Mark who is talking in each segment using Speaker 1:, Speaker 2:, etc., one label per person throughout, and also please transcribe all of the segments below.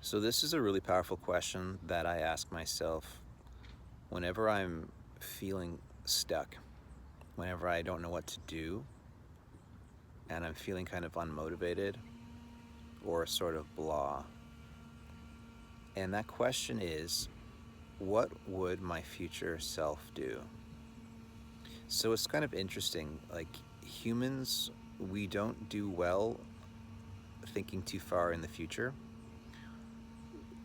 Speaker 1: So this is a really powerful question that I ask myself whenever I'm feeling stuck, whenever I don't know what to do, and I'm feeling kind of unmotivated or sort of blah. And that question is, what would my future self do? So it's kind of interesting. Like humans, we don't do well thinking too far in the future.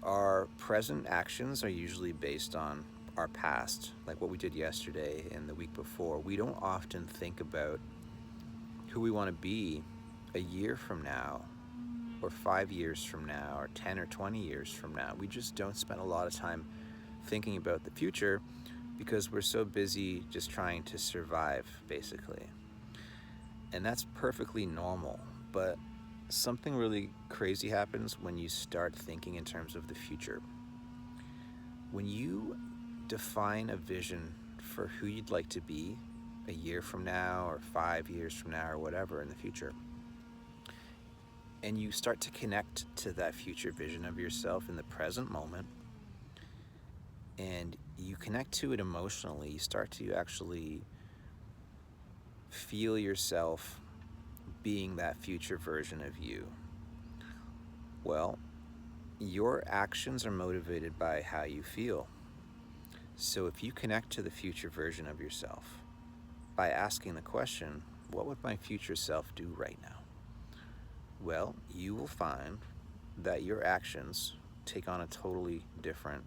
Speaker 1: Our present actions are usually based on our past, like what we did yesterday and the week before. We don't often think about who we want to be a year from now, or 5 years from now, or 10 or 20 years from now. We just don't spend a lot of time thinking about the future because we're so busy just trying to survive, basically. And that's perfectly normal. But something really crazy happens when you start thinking in terms of the future. When you define a vision for who you'd like to be a year from now, or 5 years from now, or whatever in the future, and you start to connect to that future vision of yourself in the present moment, and you connect to it emotionally, you start to actually feel yourself being that future version of you. Well, your actions are motivated by how you feel. So if you connect to the future version of yourself by asking the question, what would my future self do right now? Well, you will find that your actions take on a totally different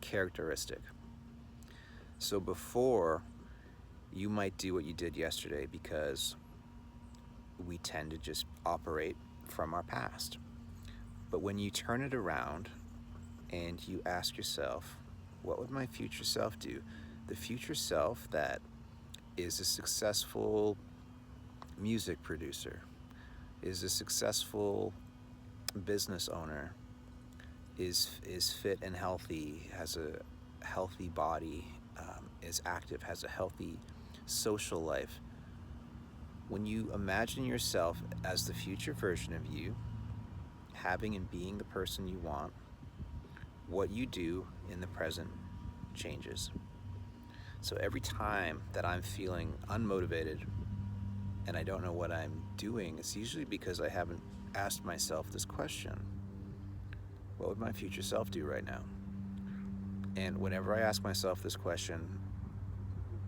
Speaker 1: characteristic. So before, you might do what you did yesterday because we tend to just operate from our past. But when you turn it around and you ask yourself, what would my future self do? The future self that is a successful music producer, is a successful business owner, is fit and healthy, has a healthy body, is active, has a healthy social life. When you imagine yourself as the future version of you, having and being the person you want, what you do in the present changes. So every time that I'm feeling unmotivated and I don't know what I'm doing, it's usually because I haven't asked myself this question: what would my future self do right now? And whenever I ask myself this question,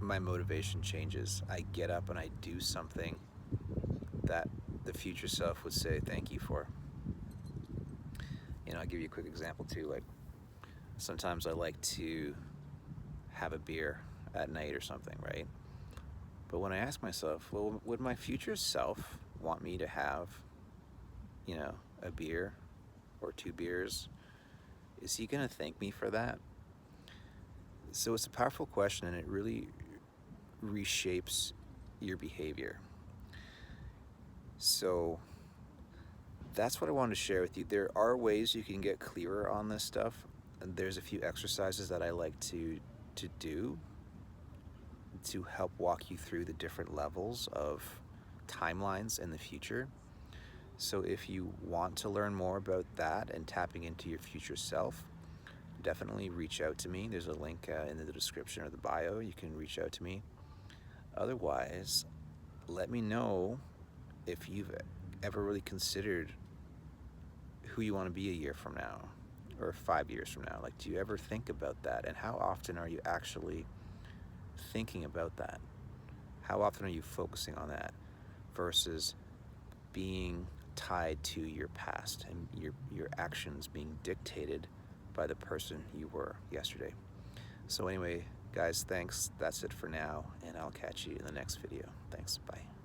Speaker 1: my motivation changes. I get up and I do something that the future self would say thank you for. I'll give you a quick example too. Like sometimes I like to have a beer at night or something, right? But when I ask myself, well, would my future self want me to have, a beer or 2 beers? Is he going to thank me for that? So it's a powerful question, and it really reshapes your behavior. So that's what I wanted to share with you. There are ways you can get clearer on this stuff. And there's a few exercises that I like to do to help walk you through the different levels of timelines in the future. So if you want to learn more about that and tapping into your future self, definitely reach out to me. There's a link in the description or the bio. You can reach out to me. Otherwise, let me know if you've ever really considered who you want to be a year from now or 5 years from now. Like, do you ever think about that? And how often are you actually thinking about that? How often are you focusing on that versus being tied to your past and your actions being dictated by the person you were yesterday? So anyway, guys, thanks. That's it for now, and I'll catch you in the next video. Thanks. Bye.